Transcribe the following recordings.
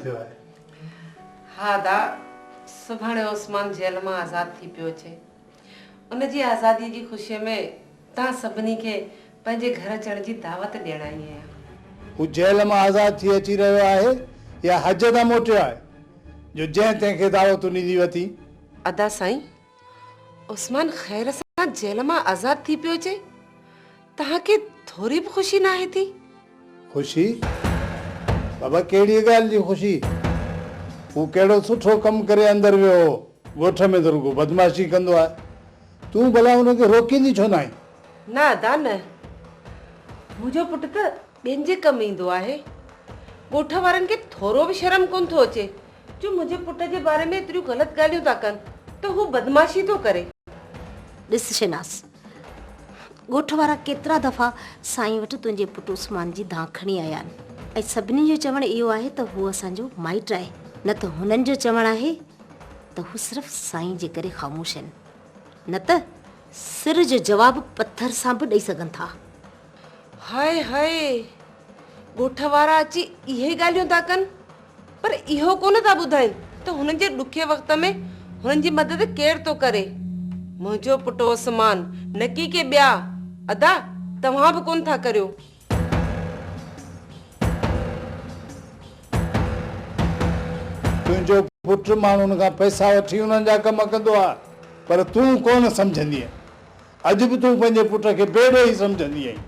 थियो आहे? हाँ दा, सुभाणे उस्मान जेल में आज़ाद थी पियो छे। उन जी आज़ादी जी खुशी में ता सबनी के पंहिंजे घर अचण जी दावत ॾियण आई आहियां। हू जेल में आज़ाद थी अची रहियो आहे या हज तां मोटियो आहे जो जंहिं तंहिंखे दावत ॾिनी वठी? अदा साईं, उस्मान ख़ैर सां जेल में आज़ाद थी पियो छे, तव्हांखे थोड़ी भी खुशी ना आहे थी? खुशी? बाबा कहिड़ी ॻाल्हि जी खुशी? हू कहिड़ो सुठो कमु करे अंदरि वियो हो, ॻोठ में त रुॻो बदमाशी कंदो आहे। तूं भला हुनखे रोकींदी छो न आहीं? ना अदा न, मुंहिंजो पुटु त ॿियनि जे कमु ईंदो आहे। ॻोठ वारनि खे थोरो बि शर्म कोन थो अचे जो मुंहिंजे पुट जे बारे में एतिरियूं ग़लति ॻाल्हियूं था कनि त हू बदमाशी थो करे। ॾिस शहनाज़, ॻोठ वारा केतिरा दफ़ा साईं वटि तुंहिंजे पुटु उस्मान जी दांह खणी आया आहिनि ऐं सभिनी जो चवणु इहो आहे त हू असांजो माइट आहे, न त हुननि जो चवणु आहे त हू सिर्फ़ु साईं जे करे ख़ामोश आहिनि, न त सिर जो जवाबु पत्थर सां बि ॾेई सघनि था। हाय हाय, ॻोठ वारा अची इहे ॻाल्हियूं था कनि, पर इहो कोन था ॿुधाइनि त हुननि जे ॾुखे वक़्त में हुननि जी मदद केरु थो करे। मुंहिंजो पुटु उस्मान, न की के ॿिया। अदा, तव्हां बि कोन था करियो। तुंहिंजो पुटु माण्हुनि खां पैसा वठी हुननि जा कम कंदो आहे, पर तूं कोन सम्झंदी आहीं। अॼु बि तूं पंहिंजे पुट खे बेड़े ई सम्झंदी आहीं।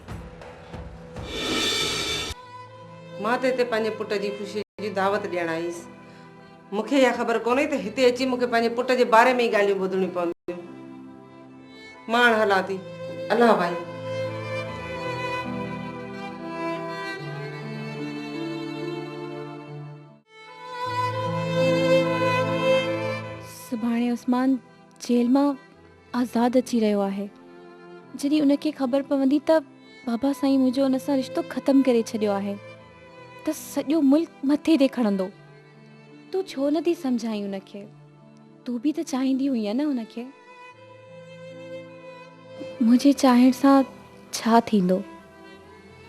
मां त हिते पंहिंजे पुट जी ख़ुशी जी दावत ॾियण आईसि। मूंखे इहा ख़बर कोन्हे त हिते अची मूंखे पंहिंजे पुट जे बारे में ई ॻाल्हियूं ॿुधणियूं पवंदियूं। मां हाणे हलां थी। अलाह भाई। सुभाणे उस्मान जेल में आज़ाद अची रहियो आहे। जॾहिं उनखे ख़बर पवंदी त बाबा साईं मुंहिंजो उन सां रिश्तो ख़तमु करे छॾियो आहे त सॼो मुल्क मथे ते खणंदो। तूं छो नथी सम्झाई उनखे? तूं बि त चाहींदी हुई न उनखे। मुंहिंजे चाहिण सां छा थींदो?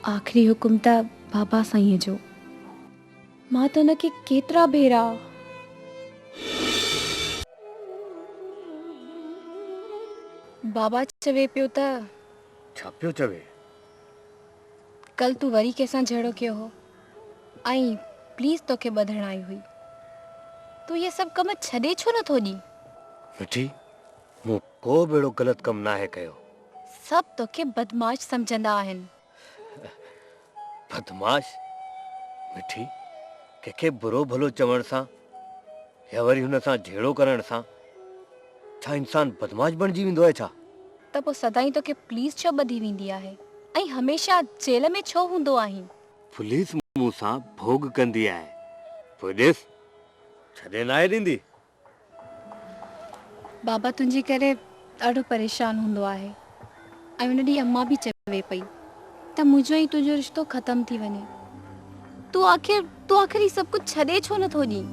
आख़िरी हुकुम त बाबा साईं जो। मां त उनखे केतिरा भेरा बाबा चवे पियो त छा पियो चवे? कल तूं वरी कंहिंसां झगड़ो कयो हो ऐं प्लीज़ तोखे ॿधण आई हुई। तूं इहे सभु कम छॾे छो नथो ॾी? मिठी, मूं को बि अहिड़ो ग़लति कमु नाहे कयो। सभु तोखे बदमाश सम्झंदा आहिनि। बदमाश? मिठी, कंहिंखे बुरो भलो चवण सां या वरी हुन सां झेड़ो करण सां छा इंसान बदमाश बणिजी वेंदो आहे छा? त पोइ सदाईं तोखे पुलिस छो ॿधी वेंदी आहे ऐं हमेशह जेल में छो हूंदो आहीं? पुलिस मूं सां भोग कंदी आहे, पोइ ॾिस छॾे नाहे ॾींदी। बाबा तुंहिंजे करे ॾाढो परेशान हूंदो आहे ऐं उन ॾींहुं अम्मा बि चवे पई त मुंहिंजो ऐं तुंहिंजो रिश्तो ख़तमु थी वञे। तूं आख़िर ही सभु कुझु छॾे छो नथो ॾीं?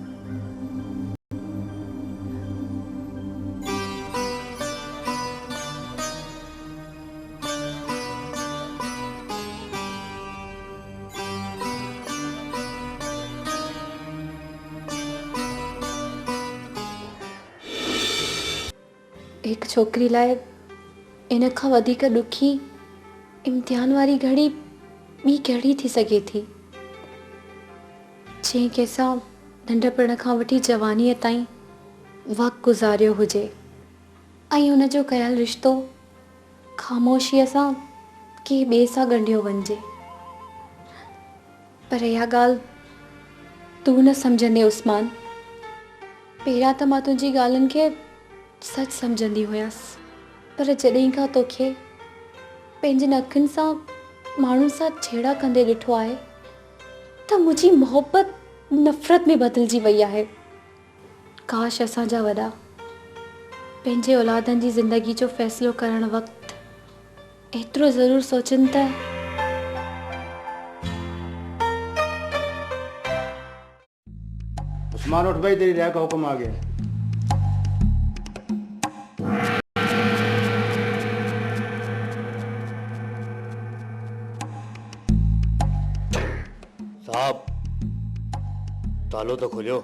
हिकु छोकिरी लाइ इन खां वधीक ॾुखी इम्तिहान वारी घड़ी ॿी कहिड़ी थी सघे थी? जंहिं कंहिंसां नंढपण खां वठी जवानीअ ताईं वक़्तु गुज़ारियो हुजे ऐं हुन जो कयल रिश्तो ख़ामोशीअ सां कंहिं ॿिए सां ॻंढियो वञिजे। पर इहा ॻाल्हि तूं न सम्झंदे उस्मान। पहिरियां त मां तुंहिंजी ॻाल्हियुनि खे सच सम्झंदी हुयसि, पर जॾहिं खां तोखे पंहिंजनि अखियुनि सां माण्हुनि सां छेड़ा कंदे ॾिठो आहे त मुंहिंजी मोहबत नफ़रत में बदिलजी वई आहे। काश असांजा वॾा पंहिंजे औलादनि जी ज़िंदगी जो फ़ैसिलो करण वक़्तु एतिरो ज़रूरु सोचनि त उस्मान उठ भाई, तेरी रिहा का हुक्म आ गया। साहब, तालो तो खोलियो।